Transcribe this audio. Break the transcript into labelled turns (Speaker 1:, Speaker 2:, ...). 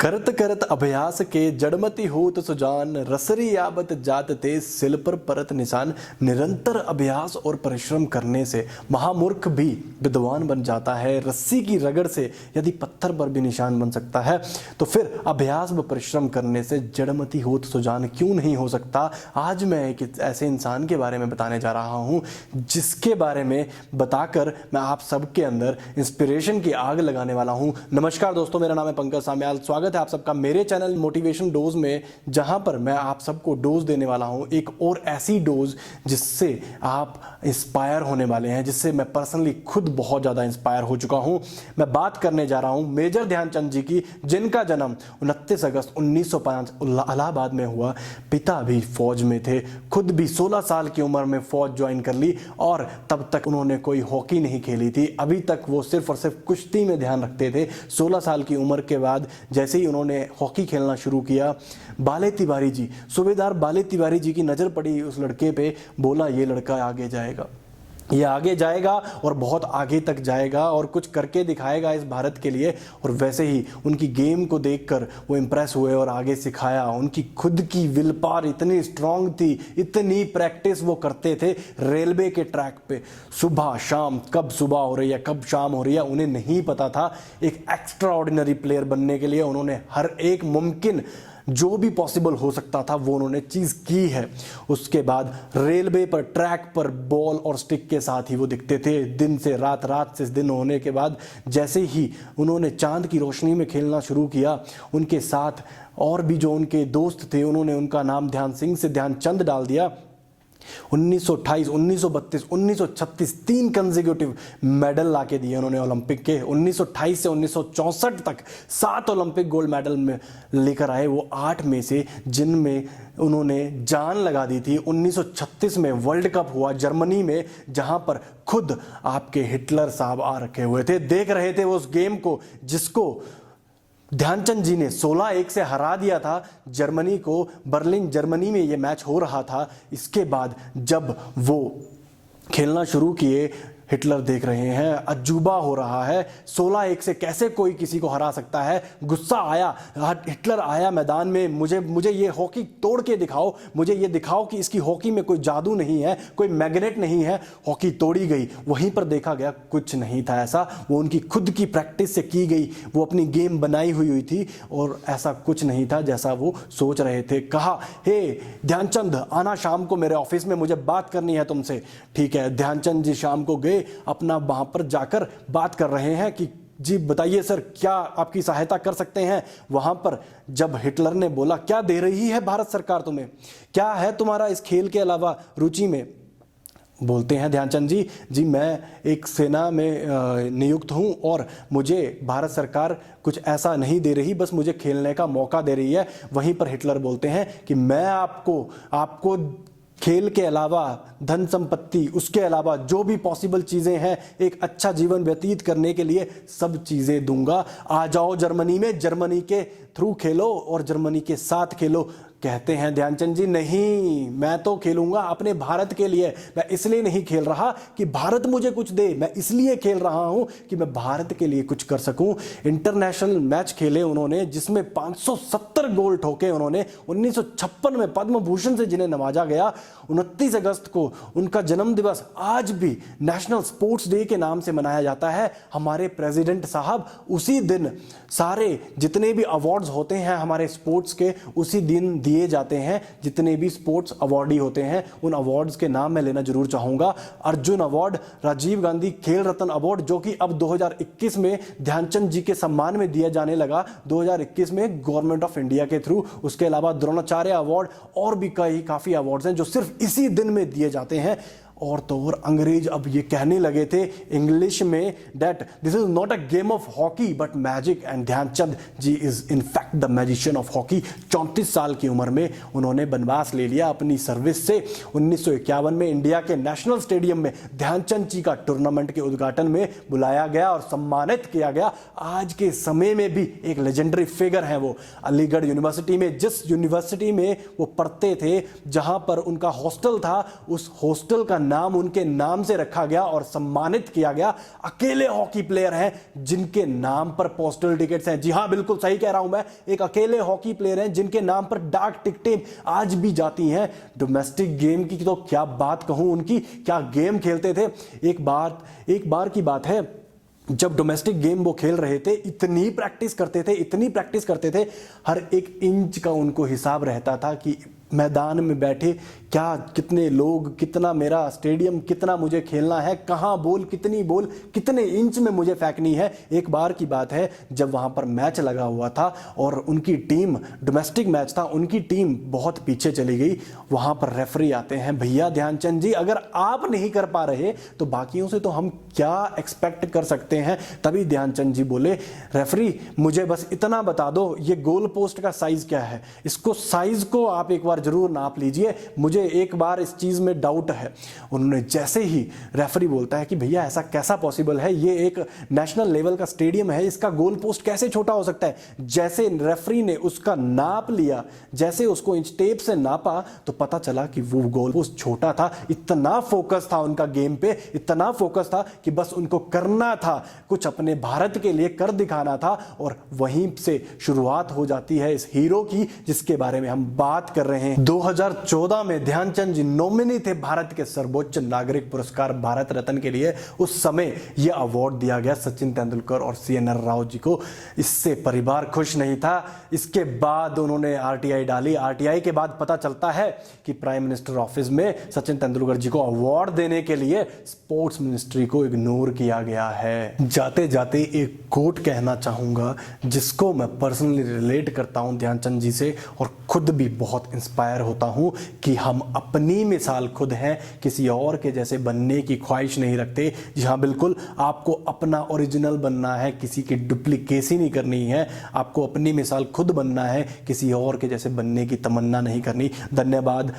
Speaker 1: करत करत अभ्यास के जड़मति होत सुजान, रसरी आबत जात ते सिल पर परत निशान। निरंतर अभ्यास और परिश्रम करने से महामूर्ख भी विद्वान बन जाता है। रस्सी की रगड़ से यदि पत्थर पर भी निशान बन सकता है तो फिर अभ्यास व परिश्रम करने से जड़मति होत सुजान क्यों नहीं हो सकता। आज मैं एक ऐसे इंसान के बारे में बताने जा रहा हूँ जिसके बारे में बताकर मैं आप सबके अंदर इंस्पिरेशन की आग लगाने वाला हूँ। नमस्कार दोस्तों, मेरा नाम है पंकज साम्याल। स्वागत है आप सबका मेरे चैनल मोटिवेशन डोज में, जहां पर मैं आप सबको डोज देने वाला हूं, एक और ऐसी डोज जिससे आप इंस्पायर होने वाले हैं, जिससे मैं पर्सनली खुद बहुत ज़्यादा इंस्पायर हो चुका हूं। मैं बात करने जा रहा हूं मेजर ध्यानचंद जी की, जिनका जन्म 29 अगस्त 1905 इलाहाबाद में हुआ। पिता भी फौज में थे, खुद भी 16 साल की उम्र में फौज ज्वाइन कर ली और तब तक उन्होंने कोई हॉकी नहीं खेली थी। अभी तक वो सिर्फ और सिर्फ कुश्ती में ध्यान रखते थे। 16 साल की उम्र के बाद जैसे ही उन्होंने हॉकी खेलना शुरू किया, बाले तिवारी जी, सूबेदार बाले तिवारी जी की नज़र पड़ी उस लड़के पे। बोला ये लड़का आगे जाएगा, ये आगे जाएगा और बहुत आगे तक जाएगा और कुछ करके दिखाएगा इस भारत के लिए। और वैसे ही उनकी गेम को देखकर वो इम्प्रेस हुए और आगे सिखाया। उनकी खुद की विल पावर इतनी स्ट्रांग थी, इतनी प्रैक्टिस वो करते थे रेलवे के ट्रैक पे। सुबह शाम, कब सुबह हो रही है कब शाम हो रही है उन्हें नहीं पता था। एक एक्स्ट्रा ऑर्डिनरी प्लेयर बनने के लिए उन्होंने हर एक मुमकिन जो भी पॉसिबल हो सकता था वो उन्होंने चीज़ की है। उसके बाद रेलवे पर ट्रैक पर बॉल और स्टिक के साथ ही वो दिखते थे दिन से रात, रात से दिन होने के बाद। जैसे ही उन्होंने चांद की रोशनी में खेलना शुरू किया, उनके साथ और भी जो उनके दोस्त थे उन्होंने उनका नाम ध्यान सिंह से ध्यानचंद डाल दिया। 1928, 1932, 1936 तीन कंसेक्यूटिव मेडल लाके दिए उन्होंने ओलंपिक के। 1928 से 1964 तक 7 ओलंपिक गोल्ड मेडल में लेकर आए। वो 8 में से जिनमें उन्होंने जान लगा दी थी। 1936 में वर्ल्ड कप हुआ जर्मनी में, जहां पर खुद आपके हिटलर साहब आ रखे हुए थे, देख रहे थे उस गेम को जिसको ध्यानचंद जी ने 16-1 से हरा दिया था जर्मनी को। बर्लिन जर्मनी में ये मैच हो रहा था। इसके बाद जब वो खेलना शुरू किए, हिटलर देख रहे हैं, अजूबा हो रहा है। 16-1 से कैसे कोई किसी को हरा सकता है। गुस्सा आया, हिटलर आया मैदान में, मुझे ये हॉकी तोड़ के दिखाओ, मुझे ये दिखाओ कि इसकी हॉकी में कोई जादू नहीं है, कोई मैग्नेट नहीं है। हॉकी तोड़ी गई। वहीं पर देखा गया कुछ नहीं था ऐसा। वो उनकी खुद की प्रैक्टिस से की गई, वो अपनी गेम बनाई हुई थी और ऐसा कुछ नहीं था जैसा वो सोच रहे थे। कहा, हे ध्यानचंद आना शाम को मेरे ऑफिस में, मुझे बात करनी है तुमसे। ठीक है, ध्यानचंद जी शाम को गए, अपना वहां पर जाकर बात कर रहे हैं कि जी बताइए सर, क्या आपकी सहायता कर सकते हैं। वहां पर जब हिटलर ने बोला, क्या दे रही है भारत सरकार तुम्हें, क्या है तुम्हारा इस खेल के अलावा रुचि में। बोलते हैं ध्यानचंद जी, जी मैं एक सेना में नियुक्त हूं और मुझे भारत सरकार कुछ ऐसा नहीं दे रही, बस मुझे खेलने का मौका दे रही है। वहीं पर हिटलर बोलते हैं कि मैं आपको खेल के अलावा धन संपत्ति, उसके अलावा जो भी पॉसिबल चीज़ें हैं एक अच्छा जीवन व्यतीत करने के लिए, सब चीज़ें दूंगा। आ जाओ जर्मनी में, जर्मनी के थ्रू खेलो और जर्मनी के साथ खेलो। कहते हैं ध्यानचंद जी, नहीं मैं तो खेलूंगा अपने भारत के लिए। मैं इसलिए नहीं खेल रहा कि भारत मुझे कुछ दे, मैं इसलिए खेल रहा हूं कि मैं भारत के लिए कुछ कर सकूं। इंटरनेशनल मैच खेले उन्होंने जिसमें 570 गोल ठोके उन्होंने। 1956 में पद्म भूषण से जिन्हें नवाजा गया। 29 अगस्त को उनका जन्म दिवस आज भी नेशनल स्पोर्ट्स डे के नाम से मनाया जाता है। हमारे प्रेसिडेंट साहब उसी दिन सारे जितने भी अवार्ड्स होते हैं हमारे स्पोर्ट्स के, उसी दिन दिए जाते हैं। जितने भी स्पोर्ट्स अवार्डी होते हैं उन अवार्ड्स के नाम मैं लेना जरूर चाहूंगा। अर्जुन अवार्ड, राजीव गांधी खेल रत्न अवार्ड, जो कि अब 2021 में ध्यानचंद जी के सम्मान में दिया जाने लगा, 2021 में गवर्नमेंट ऑफ इंडिया के थ्रू। उसके अलावा द्रोणाचार्य अवार्ड और भी काफी अवार्ड्स हैं जो सिर्फ इसी दिन में दिए जाते हैं। और तो और अंग्रेज अब ये कहने लगे थे इंग्लिश में that this is not a game of hockey but magic, and Dhyanchand ji is in fact the magician of hockey. 34 साल की उम्र में उन्होंने बनवास ले लिया अपनी सर्विस से। 1951 में इंडिया के नेशनल स्टेडियम में ध्यानचंद जी का टूर्नामेंट के उद्घाटन में बुलाया गया और सम्मानित किया गया। आज के समय में भी एक लेजेंडरी फिगर है वो। अलीगढ़ यूनिवर्सिटी में, जिस यूनिवर्सिटी में वो पढ़ते थे, जहां पर उनका हॉस्टल था, उस हॉस्टल का नाम उनके नाम से रखा गया और सम्मानित किया गया। अकेले हॉकी प्लेयर हैं जिनके नाम पर पोस्टल टिकट्स हैं। जी हां, बिल्कुल सही कह रहा हूं मैं, एक अकेले हॉकी प्लेयर हैं जिनके नाम पर डाक टिकटें आज भी जाती हैं। डोमेस्टिक गेम की तो क्या बात कहूं, उनकी क्या गेम खेलते थे। एक बार की बात है, जब डोमेस्टिक गेम वो खेल रहे थे, इतनी प्रैक्टिस करते थे, हर एक इंच का उनको हिसाब रहता था कि मैदान में बैठे क्या, कितने लोग, कितना मेरा स्टेडियम, कितना मुझे खेलना है, कहां बॉल, कितनी बॉल, कितने इंच में मुझे फेंकनी है। एक बार की बात है जब वहां पर मैच लगा हुआ था और उनकी टीम, डोमेस्टिक मैच था, उनकी टीम बहुत पीछे चली गई। वहां पर रेफरी आते हैं, भैया ध्यानचंद जी, अगर आप नहीं कर पा रहे तो बाकियों से तो हम क्या एक्सपेक्ट कर सकते हैं। तभी ध्यानचंद जी बोले, रेफरी मुझे बस इतना बता दो, ये गोल पोस्ट का साइज क्या है, इसको साइज को आप एक बार जरूर नाप लीजिए, मुझे एक बार इस चीज में डाउट है। उन्होंने जैसे ही, रेफरी बोलता है कि भैया ऐसा कैसा पॉसिबल है, ये एक नेशनल लेवल का स्टेडियम है, इसका गोल पोस्ट कैसे छोटा हो सकता है। जैसे रेफरी ने उसका नाप लिया, जैसे उसको इंच टेप से नापा, तो पता चला कि वो गोल पोस्ट छोटा था। इतना फोकस था उनका गेम पे, इतना फोकस था कि बस उनको करना था, कुछ अपने भारत के लिए कर दिखाना था। और वहीं से शुरुआत हो जाती है इस हीरो की जिसके बारे में हम बात कर रहे हैं। 2014 में ध्यानचंद जी नॉमिनी थे भारत के सर्वोच्च नागरिक पुरस्कार भारत रत्न के लिए। उस समय यह अवार्ड दिया गया सचिन तेंदुलकर और CNR राव जी को। इससे परिवार खुश नहीं था। इसके बाद उन्होंने RTI डाली। RTI के बाद पता चलता है कि प्राइम मिनिस्टर ऑफिस में सचिन तेंदुलकर जी को अवार्ड देने के लिए स्पोर्ट्स मिनिस्ट्री को इग्नोर किया गया है। जाते जाते एक कोट कहना चाहूंगा जिसको मैं पर्सनली रिलेट करता हूं ध्यानचंद जी से और खुद भी बहुत इंस्पायर होता हूं कि हम अपनी मिसाल खुद हैं, किसी और के जैसे बनने की ख्वाहिश नहीं रखते। जी हाँ, बिल्कुल, आपको अपना ओरिजिनल बनना है, किसी की डुप्लीकेसी नहीं करनी है। आपको अपनी मिसाल खुद बनना है, किसी और के जैसे बनने की तमन्ना नहीं करनी। धन्यवाद।